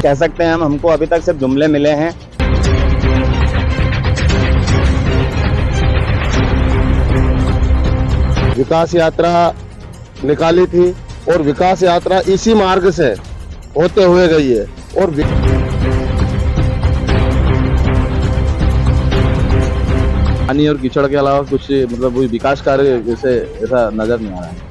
कह सकते हैं हम, हमको अभी तक सिर्फ जुमले मिले हैं। विकास यात्रा निकाली थी और विकास यात्रा इसी मार्ग से होते हुए गई है और पानी और कीचड़ के अलावा कुछ मतलब कोई विकास कार्य जैसे ऐसा नजर नहीं आ रहा है।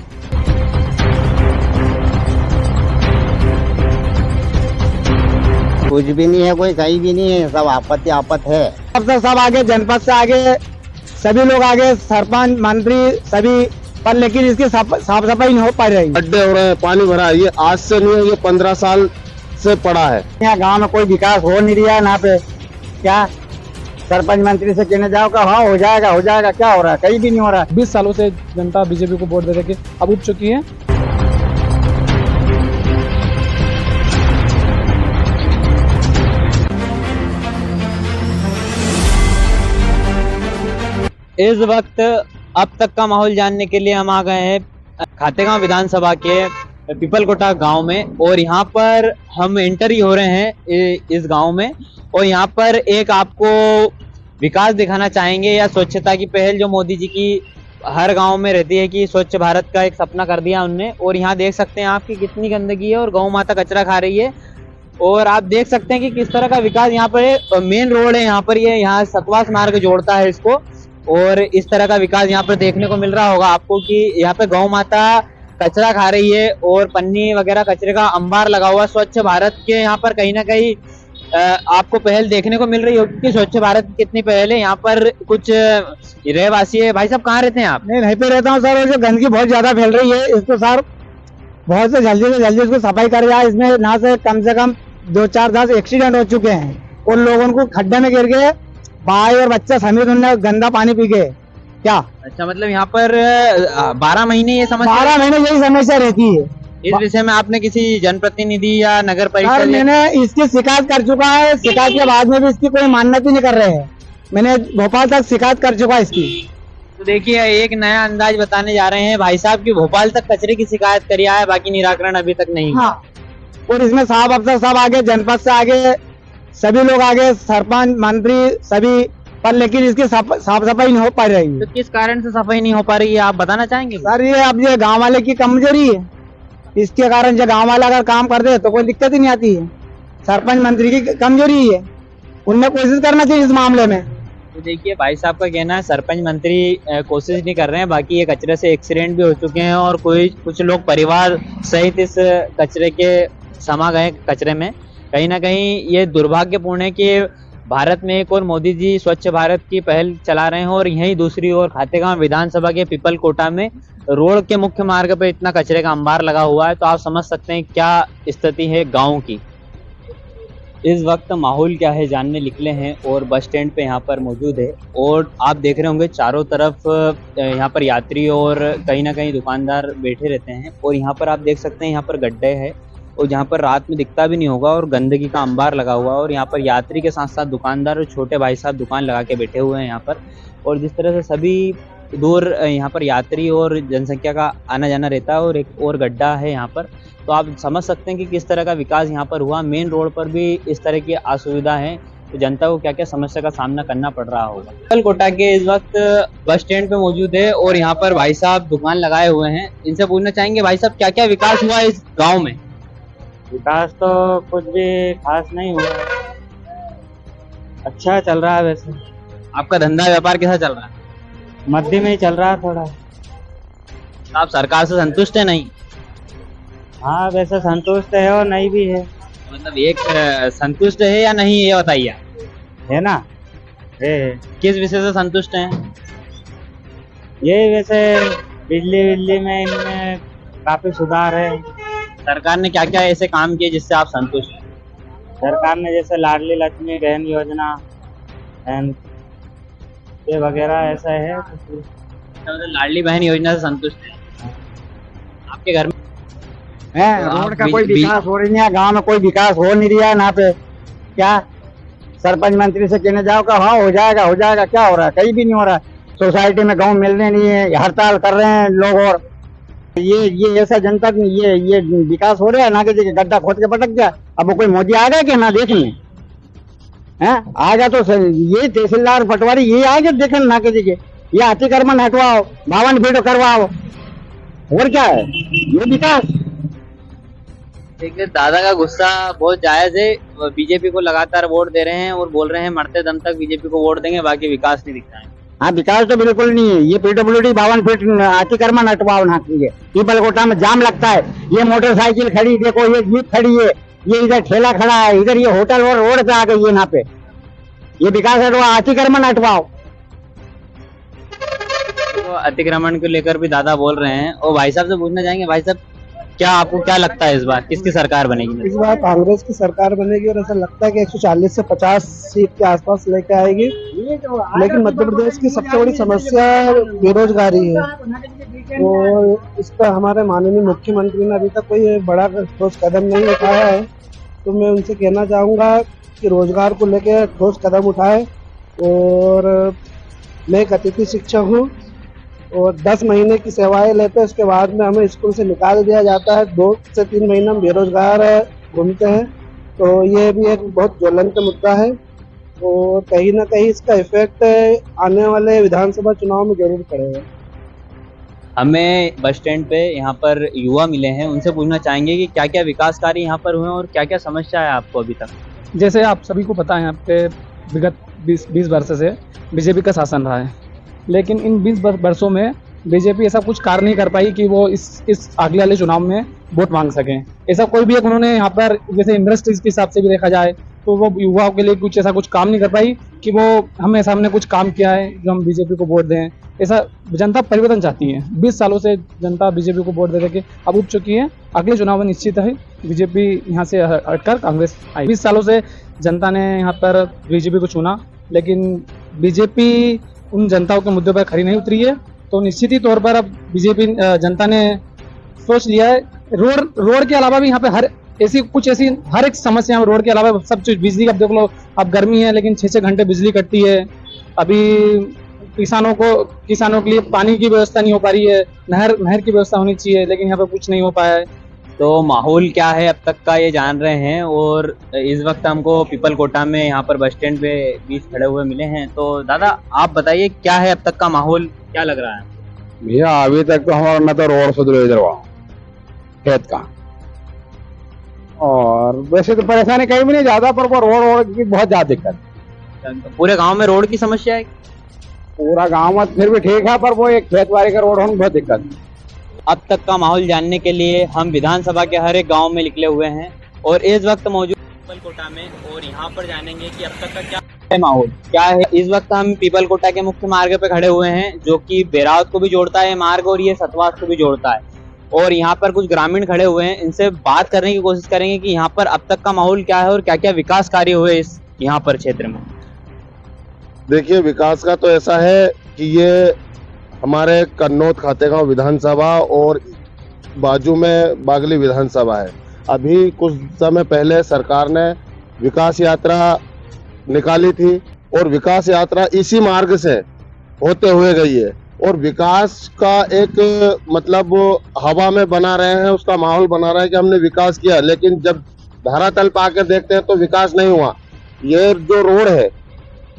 कुछ भी नहीं है, कोई कहीं भी नहीं है, सब आपत्ति आपत है। सब आगे, जनपद से आगे सभी लोग आगे, सरपंच मंत्री सभी, पर लेकिन इसकी साफ सफाई नहीं हो पा रही। गड्ढे हो रहे हैं, पानी भरा है, ये आज से नहीं है, ये 15 साल से पड़ा है। यहाँ गांव में कोई विकास हो नहीं रहा है। यहाँ पे क्या सरपंच मंत्री से कहने जाओ का हाँ हो जाएगा, क्या हो रहा है? कहीं भी नहीं हो रहा है। 20 सालों से जनता बीजेपी को वोट दे के अब उठ चुकी है। इस वक्त अब तक का माहौल जानने के लिए हम आ गए हैं खातेगांव विधानसभा के पिपलकोटा गांव में, और यहाँ पर हम एंटर ही हो रहे हैं इस गांव में। और यहाँ पर एक आपको विकास दिखाना चाहेंगे या स्वच्छता की पहल जो मोदी जी की हर गांव में रहती है कि स्वच्छ भारत का एक सपना कर दिया उनने। और यहाँ देख सकते हैं आपकी कितनी गंदगी है और गौ माता कचरा खा रही है। और आप देख सकते हैं कि किस तरह का विकास यहाँ पर, मेन रोड है यहाँ पर, ये यहाँ सतवास मार्ग जोड़ता है इसको। और इस तरह का विकास यहाँ पर देखने को मिल रहा होगा आपको कि यहाँ पे गौ माता कचरा खा रही है और पन्नी वगैरह कचरे का अंबार लगा हुआ। स्वच्छ भारत के यहाँ पर कहीं ना कहीं आपको पहल देखने को मिल रही होगी कि स्वच्छ भारत की कितनी पहल है। यहाँ पर कुछ रहवासी है। भाई साहब कहाँ रहते हैं आप? मैं यहीं पे रहता हूँ सर। जो गंदगी बहुत ज्यादा फैल रही है, इसको सर बहुत से जल्दी इसको सफाई कर जाए। इसमें ना से कम 2-4-10 एक्सीडेंट हो चुके हैं और लोगों को खड्डे में गिर गए, भाई और बच्चा समेत उन्होंने गंदा पानी पी गए। क्या अच्छा, मतलब यहाँ पर 12 महीने ये समस्या, 12 महीने यही समस्या रहती है। इस विषय में आपने किसी जनप्रतिनिधि या नगर परिषद? मैंने इसकी शिकायत कर चुका है। शिकायत के बाद में भी इसकी कोई मान्यता नहीं कर रहे हैं। मैंने भोपाल तक शिकायत कर चुका है इसकी। तो देखिए, एक नया अंदाज बताने जा रहे हैं भाई साहब की भोपाल तक कचरे की शिकायत करी है, बाकी निराकरण अभी तक नहीं। हाँ, और इसमें साहब अफसर सब आगे, जनपद से आगे सभी लोग आगे, सरपंच मंत्री सभी, पर लेकिन इसकी साफ सफाई नहीं हो पा रही है। तो किस कारण से सफाई नहीं हो पा रही है आप बताना चाहेंगे? सर ये अब ये गांव वाले की कमजोरी है। इसके कारण जो गांव वाला अगर काम कर दे तो कोई दिक्कत ही नहीं आती है। सरपंच मंत्री की कमजोरी है, उनने कोशिश करना चाहिए इस मामले में। तो देखिए, भाई साहब का कहना है सरपंच मंत्री कोशिश नहीं कर रहे हैं, बाकी ये कचरे से एक्सीडेंट भी हो चुके हैं और कुछ लोग परिवार सहित इस कचरे के समा गए कचरे में। कहीं ना कहीं ये दुर्भाग्यपूर्ण है कि भारत में एक और मोदी जी स्वच्छ भारत की पहल चला रहे हैं और यहीं दूसरी ओर खातेगांव विधानसभा के पिपलकोटा में रोड के मुख्य मार्ग पे इतना कचरे का अंबार लगा हुआ है। तो आप समझ सकते हैं क्या स्थिति है गांव की। इस वक्त माहौल क्या है जानने निकले हैं और बस स्टैंड पे यहाँ पर मौजूद है। और आप देख रहे होंगे चारों तरफ यहाँ पर यात्री और कहीं ना कहीं दुकानदार बैठे रहते हैं। और यहाँ पर आप देख सकते हैं यहाँ पर गड्ढे है और जहाँ पर रात में दिखता भी नहीं होगा और गंदगी का अंबार लगा हुआ है। और यहाँ पर यात्री के साथ साथ दुकानदार और छोटे भाई साहब दुकान लगा के बैठे हुए हैं यहाँ पर। और जिस तरह से सभी दूर यहाँ पर यात्री और जनसंख्या का आना जाना रहता है और एक और गड्ढा है यहाँ पर, तो आप समझ सकते हैं कि किस तरह का विकास यहाँ पर हुआ। मेन रोड पर भी इस तरह की असुविधा है, तो जनता को क्या क्या समस्या का सामना करना पड़ रहा होगा। पिपलकोटा के इस वक्त बस स्टैंड पे मौजूद है और यहाँ पर भाई साहब दुकान लगाए हुए हैं। इनसे पूछना चाहेंगे भाई साहब क्या क्या विकास हुआ इस गाँव में? विकास तो कुछ भी खास नहीं हुआ, अच्छा चल रहा है। वैसे आपका धंधा व्यापार कैसा चल रहा है? मध्य में ही चल रहा है थोड़ा। आप सरकार से संतुष्ट है? नहीं? हाँ, वैसे संतुष्ट है और नहीं भी है। मतलब एक संतुष्ट है या नहीं ये बताइए। है ना, है। किस विषय से संतुष्ट हैं? ये वैसे बिजली में इनमें काफी सुधार है। सरकार ने क्या क्या ऐसे काम किए जिससे आप संतुष्ट हैं? सरकार ने जैसे लाडली लक्ष्मी बहन योजना ये वगैरह ऐसा है। मतलब लाडली बहन योजना से संतुष्ट है। आपके घर में रोड का कोई विकास हो रही है, गांव में कोई विकास हो नहीं रहा है। ना पे क्या सरपंच मंत्री से कहने जाओ का हाँ हो जाएगा, क्या हो रहा है? कहीं भी नहीं हो रहा है। सोसाइटी में गाँव मिलने नहीं है, हड़ताल कर रहे हैं लोग और ये ऐसा जनता ये विकास हो रहा है ना कि जगह गड्ढा खोद के पटक गया। अब वो कोई मोदी आ गया कि ना देखने हैं, आ गया तो ये तहसीलदार पटवारी ये आ गया देखने ना कि जगह, ये अतिक्रमण हटवाओ, 52 फीट करवाओ, और क्या है ये विकास। देखिए दादा का गुस्सा बहुत जायज है। बीजेपी को लगातार वोट दे रहे हैं और बोल रहे हैं मरते दम तक बीजेपी को वोट देंगे, बाकी विकास नहीं दिखता है। हाँ, विकास तो बिल्कुल नहीं है। ये PWD 52 फीट अतिक्रमण हटवाओ ना कीजिए। पीपलकोटा में जाम लगता है, ये मोटरसाइकिल खड़ी देखो, ये जीप खड़ी है, ये इधर ठेला खड़ा है, इधर ये होटल और रोड पे आ गई है। यहाँ पे ये विकास हटवाओ, अतिक्रमण हटवाओ। तो अतिक्रमण को लेकर भी दादा बोल रहे हैं और भाई साहब से पूछना चाहेंगे, भाई साहब क्या आपको क्या लगता है इस बार किसकी सरकार बनेगी? इस बार कांग्रेस की सरकार बनेगी और ऐसा लगता है कि 140 से 50 सीट के आसपास लेके आएगी। लेकिन मध्य प्रदेश की सबसे बड़ी समस्या बेरोजगारी है और इस पर हमारे माननीय मुख्यमंत्री ने अभी तक कोई बड़ा ठोस कदम नहीं उठाया है। तो मैं उनसे कहना चाहूँगा कि रोजगार को लेकर ठोस कदम उठाए। और मैं एक अतिथि शिक्षक हूँ और 10 महीने की सेवाएं लेते हैं, उसके बाद में हमें स्कूल से निकाल दिया जाता है। 2 से 3 महीने हम बेरोजगार घूमते हैं। तो ये भी एक बहुत ज्वलंत मुद्दा है और कहीं ना कहीं इसका इफेक्ट आने वाले विधानसभा चुनाव में जरूर पड़ेगा। हमें बस स्टैंड पे यहाँ पर युवा मिले हैं, उनसे पूछना चाहेंगे कि क्या क्या विकास कार्य यहाँ पर हुए और क्या क्या समस्या है आपको अभी तक? जैसे आप सभी को पता है यहाँ पे विगत 20 वर्ष से बीजेपी का शासन रहा है, लेकिन इन 20 वर्षों में बीजेपी ऐसा कुछ कार्य नहीं कर पाई कि वो इस अगले वाले चुनाव में वोट मांग सकें। ऐसा कोई भी एक उन्होंने यहाँ पर जैसे इंडस्ट्रीज के हिसाब से भी देखा जाए तो वो युवाओं के लिए कुछ ऐसा कुछ काम नहीं कर पाई कि वो हमें सामने कुछ काम किया है जो हम बीजेपी को वोट दें। ऐसा जनता परिवर्तन चाहती है। 20 सालों से जनता बीजेपी को वोट दे के अब उठ चुकी है। अगले चुनाव में निश्चित है बीजेपी यहाँ से हटकर कांग्रेस आई। 20 सालों से जनता ने यहाँ पर बीजेपी को चुना, लेकिन बीजेपी उन जनताओं के मुद्दों पर खरी नहीं उतरी है। तो निश्चित ही तौर पर अब बीजेपी जनता ने सोच लिया है। रोड के अलावा भी यहाँ पे हर एक समस्या में रोड के अलावा सब चीज, बिजली का देख लो, अब गर्मी है लेकिन 6-6 घंटे बिजली कटती है। अभी किसानों के लिए पानी की व्यवस्था नहीं हो पा रही है, नहर की व्यवस्था होनी चाहिए, लेकिन यहाँ पे कुछ नहीं हो पाया है। तो माहौल क्या है अब तक का ये जान रहे हैं। और इस वक्त हमको पीपलकोटा में यहाँ पर बस स्टैंड पे बीच खड़े हुए मिले हैं। तो दादा आप बताइए क्या है अब तक का माहौल, क्या लग रहा है? भैया अभी तक तो हमारा ना तो रोड सुधरे इधर खेत का, और वैसे तो परेशानी कहीं भी नहीं ज्यादा, पर वो रोड की बहुत ज्यादा दिक्कत। पूरे गांव में रोड की समस्या है? पूरा गांव में फिर भी ठीक है, पर वो एक खेतवाड़ी का रोड होने में बहुत दिक्कत। अब तक का माहौल जानने के लिए हम विधानसभा के हर एक गांव में निकले हुए हैं और इस वक्त मौजूद पीपलकोटा में, और यहाँ पर जानेंगे कि अब तक का क्या है माहौल, क्या है। इस वक्त हम पीपलकोटा के मुख्य मार्ग पे खड़े हुए हैं जो कि बेरावत को भी जोड़ता है मार्ग और ये सतवास को भी जोड़ता है। और यहाँ पर कुछ ग्रामीण खड़े हुए हैं, इनसे बात करने की कोशिश करेंगे कि यहाँ पर अब तक का माहौल क्या है और क्या क्या विकास कार्य हुए इस यहाँ पर क्षेत्र में। देखिए विकास का तो ऐसा है कि ये हमारे कन्नौज खातेगांव विधानसभा और बाजू में बागली विधानसभा है। अभी कुछ समय पहले सरकार ने विकास यात्रा निकाली थी और विकास यात्रा इसी मार्ग से होते हुए गई है। और विकास का एक मतलब हवा में बना रहे हैं, उसका माहौल बना रहे हैं कि हमने विकास किया, लेकिन जब धरातल पर आकर देखते हैं तो विकास नहीं हुआ। ये जो रोड है,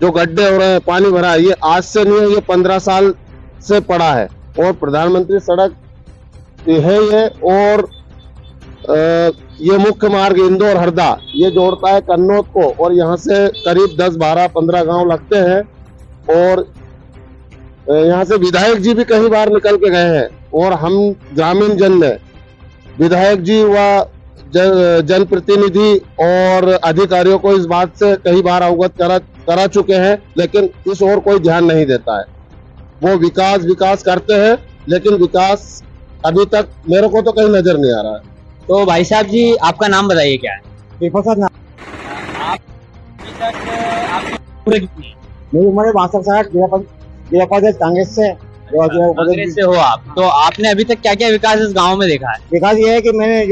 जो गड्ढे हो रहे हैं, पानी भरा है, ये आज से नहीं है, ये 15 साल से पड़ा है। और प्रधानमंत्री सड़क है ये, और ये मुख्य मार्ग इंदौर हरदा ये जोड़ता है कन्नौज को, और यहाँ से करीब 10, 12, 15 गांव लगते हैं। और यहाँ से विधायक जी भी कई बार निकल के गए हैं और हम ग्रामीण जन ने विधायक जी व जनप्रतिनिधि और अधिकारियों को इस बात से कई बार अवगत करा चुके हैं, लेकिन इस ओर कोई ध्यान नहीं देता है। वो विकास करते हैं, लेकिन विकास अभी तक मेरे को तो कहीं नजर नहीं आ रहा है। तो भाई साहब जी आपका नाम बताइए क्या है? मेरी उम्र 62 साल, कांग्रेस से कांग्रेस से हो आप, तो आपने अभी तक क्या क्या विकास इस गांव में देखा है? विकास ये है कि मैंने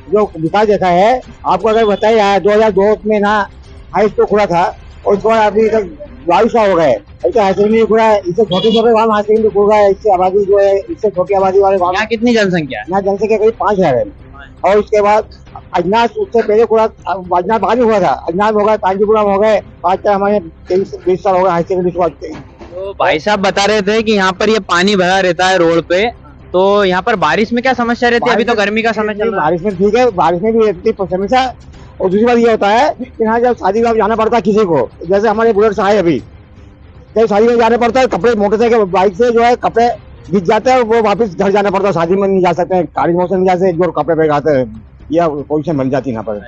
जो विकास देखा है, आपको अगर बताया 2002 में ना हाई स्कूल खुला था और उसके बाद अभी तक 2200 हो गए। ऐसे हाई सेकेंडरी खुला है, इससे छोटे छोटे गाँव हाई सेकेंडरी खुल रहा है, इससे आबादी जो है इससे छोटी आबादी वाले गाँव यहाँ कितनी जनसंख्या है? यहाँ जनसंख्या करीब 5000 है। और उसके बाद अजनास उससे पहले खुला, अजनास बाद में हुआ था, अजनास हो गए, कांचीपुरम हो गए, आज हमारे 23-20 साल हो गए हाई सेकेंडरी स्कूल। तो भाई साहब बता रहे थे कि यहाँ पर ये पानी भरा रहता है रोड पे, तो यहाँ पर बारिश में क्या समस्या रहती है? अभी तो गर्मी का समय चल रहा है। बारिश में ठीक है, बारिश में भी रहती समस्या। और दूसरी बात ये होता है कि यहाँ जब शादी में जाना पड़ता है किसी को, जैसे हमारे बुलेट से आए अभी, जब शादी में जाना पड़ता है, कपड़े मोटरसाइकिल बाइक से जो है कपड़े भीग जाते हैं, वो वापस घर जाना पड़ता है, शादी में नहीं जा सकते हैं, गाड़ी मोटर नहीं जा सकते, जो कपड़े पे आते हैं, यह पोजिशन बन जाती है यहाँ पर।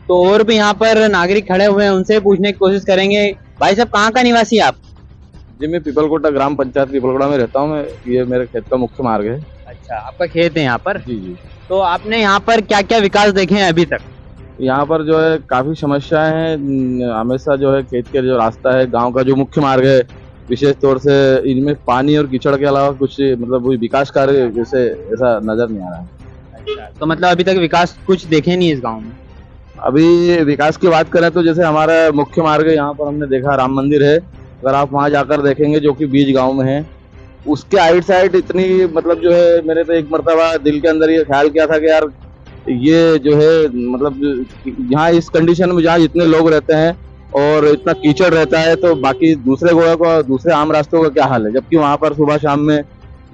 तो और भी यहाँ पर नागरिक खड़े हुए हैं, उनसे पूछने की कोशिश करेंगे। भाई साहब कहाँ का निवासी है आप? जी मैं पीपलकोटा ग्राम पंचायत पीपलकोटा में रहता हूँ। मैं ये मेरे खेत का मुख्य मार्ग है। अच्छा, आपका खेत है यहाँ पर? जी जी। तो आपने यहाँ पर क्या क्या विकास देखे हैं अभी तक? यहाँ पर जो है काफी समस्याएं हैं। हमेशा जो है खेत के जो रास्ता है, गांव का जो मुख्य मार्ग है, विशेष तौर से इनमें पानी और कीचड़ के अलावा कुछ मतलब कोई विकास कार्य जैसे ऐसा नजर नहीं आ रहा है। अच्छा, तो मतलब अभी तक विकास कुछ देखे नहीं इस गाँव में? अभी विकास की बात करें तो जैसे हमारा मुख्य मार्ग है, यहाँ पर हमने देखा राम मंदिर है। अगर आप वहाँ जाकर देखेंगे जो कि बीच गांव में है, उसके आइट साइड इतनी मतलब जो है, मैंने तो एक मरतबा दिल के अंदर ये ख्याल किया था कि यार ये जो है मतलब यहाँ इस कंडीशन में जहाँ इतने लोग रहते हैं और इतना कीचड़ रहता है, तो बाकी दूसरे गोवा को दूसरे आम रास्तों का क्या हाल है? जबकि वहाँ पर सुबह शाम में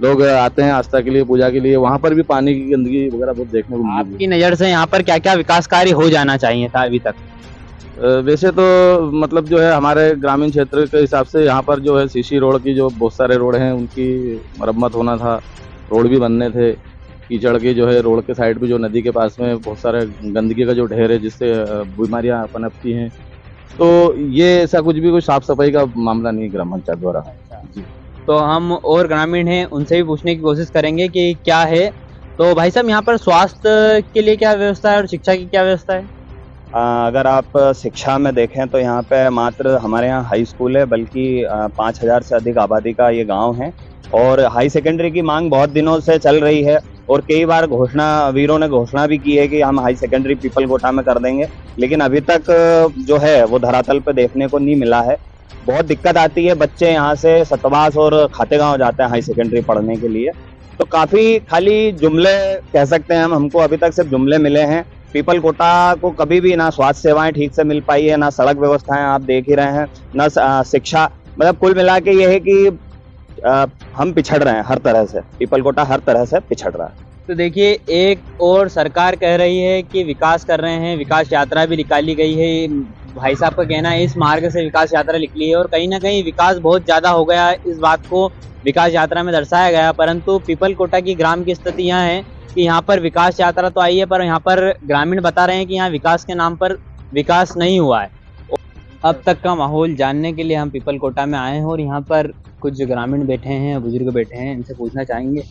लोग आते हैं आस्था के लिए, पूजा के लिए, वहाँ पर भी पानी की गंदगी वगैरह बहुत देखने को मिलती है। आपकी नजर से यहाँ पर क्या क्या विकास कार्य हो जाना चाहिए था अभी तक? वैसे तो मतलब जो है हमारे ग्रामीण क्षेत्र के हिसाब से यहाँ पर जो है सीसी रोड की जो बहुत सारे रोड हैं उनकी मरम्मत होना था, रोड भी बनने थे। कीचड़ की जो है रोड के साइड पे जो नदी के पास में बहुत सारे गंदगी का जो ढेर है जिससे बीमारियाँ पनपती हैं, तो ये ऐसा कुछ भी कोई साफ सफाई का मामला नहीं ग्राम पंचायत द्वारा। जी। तो हम और ग्रामीण हैं, उनसे भी पूछने की कोशिश करेंगे कि क्या है। तो भाई साहब यहाँ पर स्वास्थ्य के लिए क्या व्यवस्था है और शिक्षा की क्या व्यवस्था है? अगर आप शिक्षा में देखें तो यहाँ पे मात्र हमारे यहाँ हाई स्कूल है, बल्कि 5000 से अधिक आबादी का ये गांव है। और हाई सेकेंडरी की मांग बहुत दिनों से चल रही है और कई बार वीरों ने घोषणा भी की है कि हम हाई सेकेंडरी पीपलकोटा में कर देंगे, लेकिन अभी तक जो है वो धरातल पे देखने को नहीं मिला है। बहुत दिक्कत आती है, बच्चे यहाँ से सतवास और खातेगांव जाते हैं हाई सेकेंडरी पढ़ने के लिए, तो काफ़ी खाली जुमले कह सकते हैं हम, हमको अभी तक सिर्फ जुमले मिले हैं। पीपलकोटा को कभी भी ना स्वास्थ्य सेवाएं ठीक से मिल पाई है, ना सड़क व्यवस्थाएं आप देख ही रहे हैं, ना शिक्षा, मतलब कुल मिला के ये है कि हम पिछड़ रहे हैं हर तरह से, पीपलकोटा हर तरह से पिछड़ रहा है। तो देखिए, एक और सरकार कह रही है कि विकास कर रहे हैं, विकास यात्रा भी निकाली गई है। भाई साहब का कहना है इस मार्ग से विकास यात्रा निकली है और कहीं ना कहीं विकास बहुत ज़्यादा हो गया, इस बात को विकास यात्रा में दर्शाया गया। परंतु पीपलकोटा की ग्राम की स्थिति यहाँ है कि यहाँ पर विकास यात्रा तो आई है, पर यहाँ पर ग्रामीण बता रहे हैं कि यहाँ विकास के नाम पर विकास नहीं हुआ है। अब तक का माहौल जानने के लिए हम पीपलकोटा में आए हैं और यहाँ पर कुछ ग्रामीण बैठे हैं, बुजुर्ग बैठे हैं, इनसे पूछना चाहेंगे।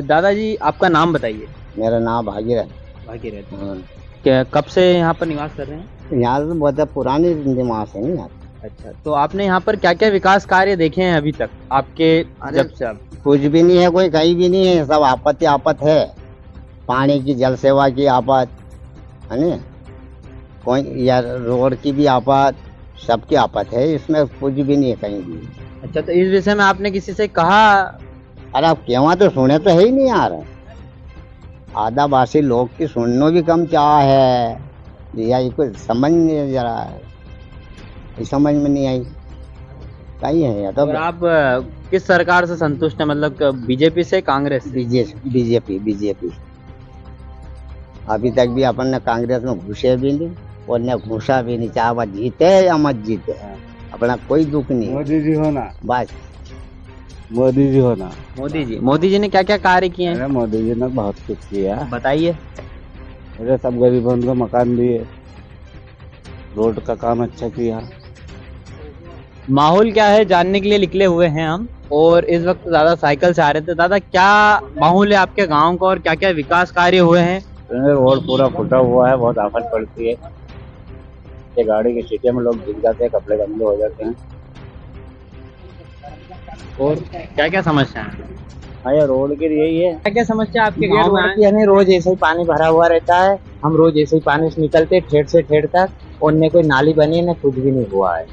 दादाजी आपका नाम बताइए। मेरा नाम भागीरथ। भागीरथ, क्या कब से यहाँ पर निवास कर रहे हैं? यहाँ से बहुत पुरानी निवास है ना। अच्छा, तो आपने यहाँ पर क्या क्या विकास कार्य देखे हैं अभी तक आपके जब से? आप कुछ भी नहीं है, कोई कहीं भी नहीं है, सब आपत ही आपत है। पानी की, जल सेवा की आपत है ना, कोई या रोड की भी आपत, सबकी आपत है, इसमें कुछ भी नहीं है कहीं भी। अच्छा, तो इस विषय में आपने किसी से कहा? अरे आप क्या तो सुने तो है ही नहीं यार, आधा भाषी लोग की सुनने भी कम चाह है, या ये कुछ समझ नहीं जरा, ये समझ में नहीं आई कहीं है या तो। और आप किस सरकार से संतुष्ट है, मतलब बीजेपी से, कांग्रेस? बीजेपी। अभी तक भी अपन ने कांग्रेस में घुसे भी नहीं और न घुसा भी नहीं, चाहे वह जीते या मत जीते, अपना कोई दुख नहीं। मोदी जी होना, बस मोदी जी होना। मोदी जी ने क्या क्या कार्य किए हैं? अरे मोदी जी ने बहुत कुछ किया, बताइए। अरे सब गरीबों को मकान दिए, रोड का काम अच्छा किया। माहौल क्या है जानने के लिए निकले हुए हैं हम, और इस वक्त दादा साइकिल से आ रहे थे। दादा, क्या माहौल है आपके गांव का और क्या क्या विकास कार्य हुए हैं? रोड पूरा फुटा हुआ है, बहुत आफत पड़ती है, ये गाड़ी की सीटें में लोग गिर जाते हैं, कपड़े गंदे हो जाते हैं। और क्या क्या समस्या है? हाँ, ये रोड की यही है। क्या क्या समस्या आपके गाँव में है? यानी रोज ऐसे ही पानी भरा हुआ रहता है, हम रोज ऐसे ही पानी से निकलते ठेठ से ठेठ तक, और न कोई नाली बनी है न कुछ भी नहीं हुआ है।